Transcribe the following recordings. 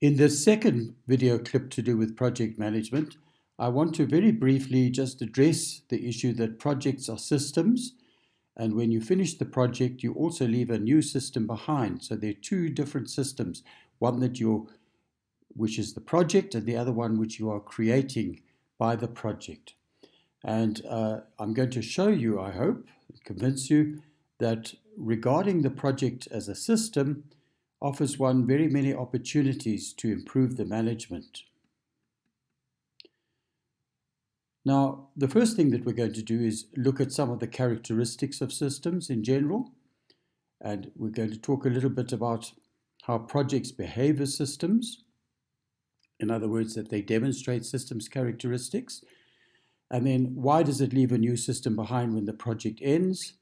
In this second video clip to do with project management, I want to very briefly just address the issue that projects are systems, and when you finish the project, you also leave a new system behind. So there are two different systems, one which is the project, and the other one which you are creating by the project. And I'm going to show you, I hope, convince you that regarding the project as a system offers one very many opportunities to improve the management. Now, the first thing that we're going to do is look at some of the characteristics of systems in general, and we're going to talk a little bit about how projects behave as systems. In other words, that they demonstrate systems characteristics. And then why does it leave a new system behind when the project ends,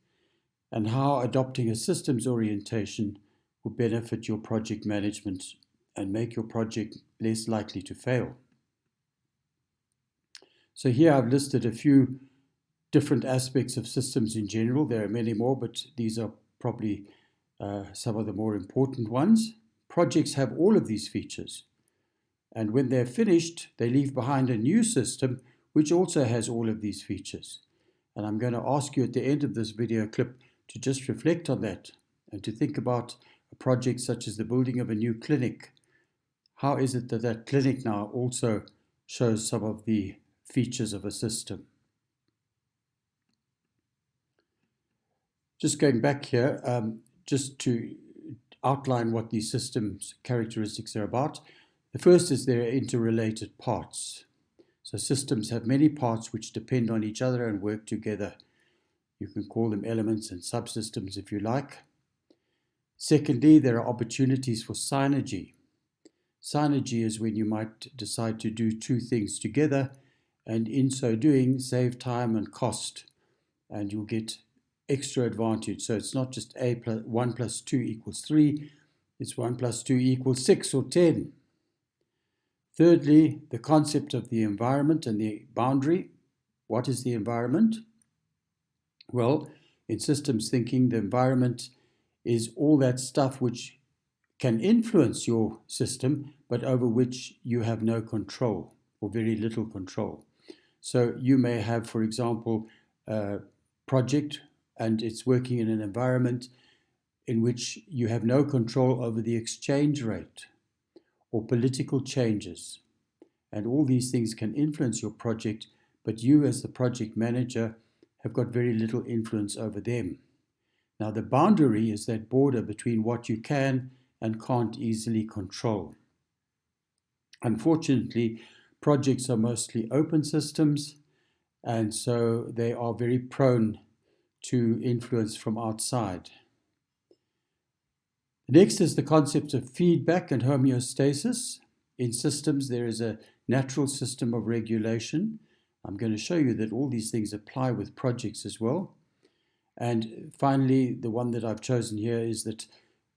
and how adopting a systems orientation will benefit your project management and make your project less likely to fail. So here I've listed a few different aspects of systems in general. There are many more, but these are probably some of the more important ones. Projects have all of these features. And when they're finished, they leave behind a new system which also has all of these features. And I'm going to ask you at the end of this video clip to just reflect on that and to think about a project such as the building of a new clinic. How is it that that clinic now also shows some of the features of a system? Just going back here, just to outline what these systems characteristics are about. The first is they're interrelated parts. So systems have many parts which depend on each other and work together. You can call them elements and subsystems if you like. Secondly, there are opportunities for synergy. Synergy is when you might decide to do two things together, and in so doing, save time and cost, and you'll get extra advantage. So it's not just 1 plus 2 equals 3, it's 1 plus 2 equals 6 or 10. Thirdly, the concept of the environment and the boundary. What is the environment? Well, in systems thinking, the environment is all that stuff which can influence your system, but over which you have no control or very little control. So you may have, for example, a project and it's working in an environment in which you have no control over the exchange rate or political changes. And all these things can influence your project, but you as the project manager have got very little influence over them. Now, the boundary is that border between what you can and can't easily control. Unfortunately, projects are mostly open systems, and so they are very prone to influence from outside. Next is the concept of feedback and homeostasis. In systems, there is a natural system of regulation. I'm going to show you that all these things apply with projects as well. And finally, the one that I've chosen here is that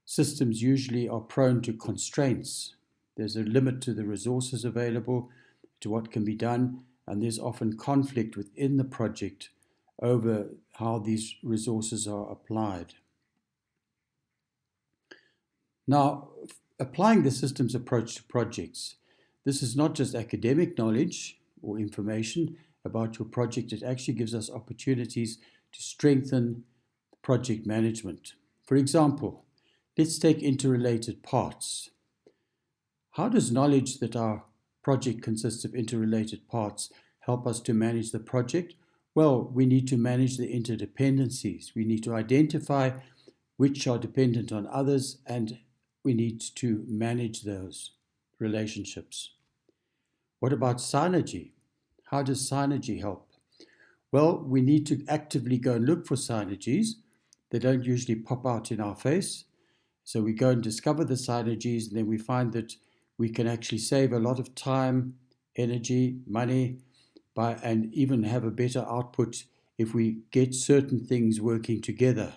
systems usually are prone to constraints. There's a limit to the resources available, to what can be done, and there's often conflict within the project over how these resources are applied. Now, applying the systems approach to projects, this is not just academic knowledge or information about your project, it actually gives us opportunities to strengthen project management. For example, let's take interrelated parts. How does knowledge that our project consists of interrelated parts help us to manage the project? Well, we need to manage the interdependencies. We need to identify which are dependent on others, and we need to manage those relationships. What about synergy? How does synergy help? Well, we need to actively go and look for synergies. They don't usually pop out in our face. So we go and discover the synergies, and then we find that we can actually save a lot of time, energy, money, and even have a better output if we get certain things working together,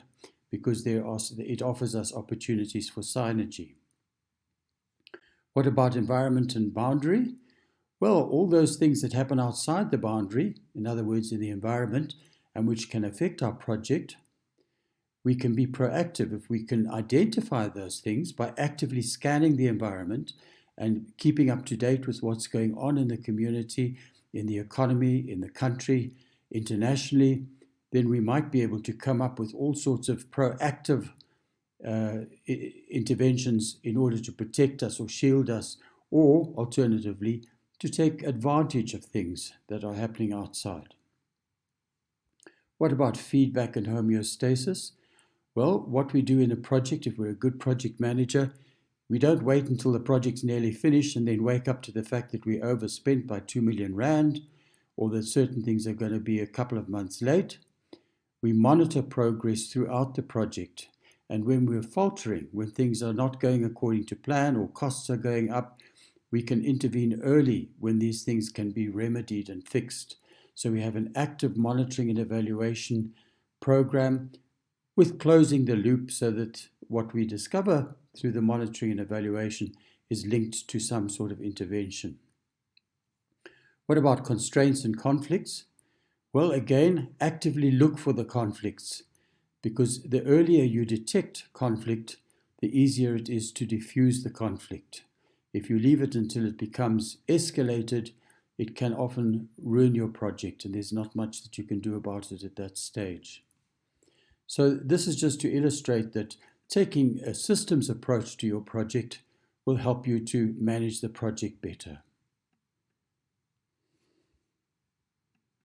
because it offers us opportunities for synergy. What about environment and boundary? Well, all those things that happen outside the boundary, in other words, in the environment, and which can affect our project, we can be proactive if we can identify those things by actively scanning the environment and keeping up to date with what's going on in the community, in the economy, in the country, internationally, then we might be able to come up with all sorts of proactive interventions in order to protect us or shield us, or alternatively, to take advantage of things that are happening outside. What about feedback and homeostasis? Well, what we do in a project, if we're a good project manager, we don't wait until the project's nearly finished and then wake up to the fact that we overspent by 2 million rand, or that certain things are going to be a couple of months late. We monitor progress throughout the project. And when we're faltering, when things are not going according to plan or costs are going up, we can intervene early when these things can be remedied and fixed. So we have an active monitoring and evaluation program with closing the loop so that what we discover through the monitoring and evaluation is linked to some sort of intervention. What about constraints and conflicts? Well, again, actively look for the conflicts, because the earlier you detect conflict, the easier it is to diffuse the conflict. If you leave it until it becomes escalated, it can often ruin your project, and there's not much that you can do about it at that stage. So this is just to illustrate that taking a systems approach to your project will help you to manage the project better.